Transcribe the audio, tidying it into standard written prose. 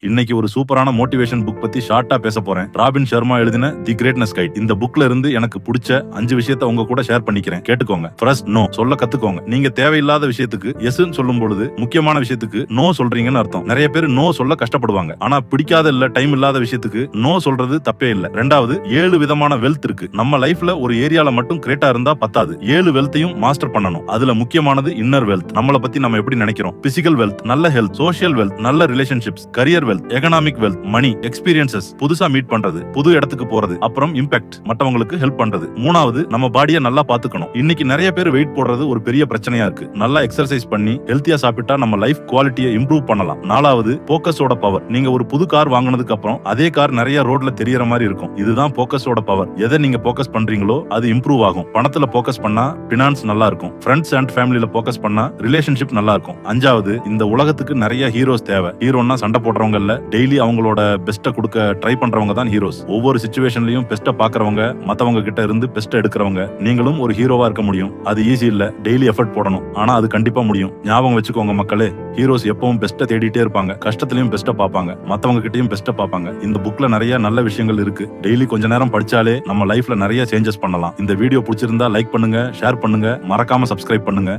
இன்னைக்கு ஒரு சூப்பரான மோட்டிவேஷன் புக் பத்தி ஷார்ட்டா பேச போறேன். ராபின் சர்மா எழுதின தி கிரேட்னஸ் கைட். இந்த புக்ல இருந்து எனக்கு பிடிச்ச 5 விஷயத்தை உங்க கூட ஷேர் பண்ணிக்கிறேன். கேட்டுக்கோங்க. ஃபர்ஸ்ட், நோ சொல்ல கத்துக்கோங்க. நீங்க தேவையில்லாத விஷயத்துக்கு எஸ்ன்னு சொல்லும் பொழுது முக்கியமான விஷயத்துக்கு நோ சொல்றீங்கன்னு அர்த்தம். நிறைய பேர் நோ சொல்ல கஷ்டப்படுவாங்க. ஆனா பிடிக்காத இல்ல டைம் இல்லாத விஷயத்துக்கு நோ சொல்றது தப்பே இல்ல. ரெண்டாவது, 7 விதமான வெல்த் இருக்கு. நம்ம லைஃப்ல ஒரு ஏரியால மட்டும் கிரேட்டா இருந்தா பத்தாது. 7 வெல்த்தையும் மாஸ்டர் பண்ணணும். அதுல முக்கியமானது இன்னர் வெல்த். நம்மள பத்தி நம்ம எப்படி நினைக்கிறோம். பிசிக்கல் வெல்த், நல்ல ஹெல்த், சோஷியல் வெல்த், நல்ல relationships, career wealth, economic wealth, money, experiences, புதுசா மீட் பண்றது, புது இடத்துக்கு போறது, அப்புறம் இம்பாக்ட், மற்றவங்களுக்கு ஹெல்ப் பண்றது. மூணாவது, நம்ம பாடியை நல்லா பாத்துக்கணும். இன்னைக்கு நிறைய பேர் வெயிட் போடுறது ஒரு பெரிய பிரச்சனையா இருக்கு. நல்லா எக்ஸர்சைஸ் பண்ணி ஹெல்த்தியா சாப்பிட்டா நம்ம லைஃப் குவாலிட்டியை இம்ப்ரூவ் பண்ணலாம். நாலாவது, போக்கஸோட பவர். நீங்க ஒரு புது கார் வாங்கினதுக்கு அப்புறம் அதே கார் நிறைய ரோட்ல தெரியற மாதிரி இருக்கும். இதுதான் போக்கஸோட பவர். எதை நீங்க போக்கஸ் பண்றீங்களோ அது இம்ப்ரூவ் ஆகும். பணத்துல போக்கஸ் பண்ணா பினான்ஸ் நல்லா இருக்கும். ஃப்ரெண்ட்ஸ் அண்ட் ஃபேமிலில போக்கஸ் பண்ணா ரிலேஷன்ஷிப் நல்லா இருக்கும். அஞ்சாவது, இந்த உலகத்துக்கு நிறைய ஹீரோஸ் தேவை. ஹீரோன்னா சண்டை போடுறவங்க இல்ல, டெய்லி அவங்களோட பெஸ்ட்டை கொடுக்க ட்ரை பண்றவங்க தான் ஹீரோஸ். ஒவ்வொரு சிச்சுவேஷன்லயும் பெஸ்ட்டை பாக்குறவங்க, மத்தவங்க கிட்ட இருந்து பெஸ்ட்டை எடுக்கிறவங்க. நீங்களும் ஒரு ஹீரோவா இருக்க முடியும். அது ஈஸி இல்ல, டெய்லி எஃபர்ட் போடணும். ஆனா அது கண்டிப்பா முடியும். ஞாபகம் வச்சுக்கோங்க மக்களே, ஹீரோஸ் எப்பவும் பெஸ்ட்டை தேடிட்டே இருப்பாங்க. கஷ்டத்திலையும் பெஸ்ட்டை பார்ப்பாங்க, மத்தவங்க கிட்டயும் பெஸ்ட்டை பார்ப்பாங்க. இந்த புக்ல நிறைய நல்ல விஷயங்கள் இருக்கு. டெய்லி கொஞ்ச நேரம் படிச்சாலே நம்ம லைஃப்ல நிறைய சேஞ்சஸ் பண்ணலாம். இந்த வீடியோ பிடிச்சிருந்தா லைக் பண்ணுங்க, ஷேர் பண்ணுங்க, மறக்காம சப்ஸ்கிரைப் பண்ணுங்க.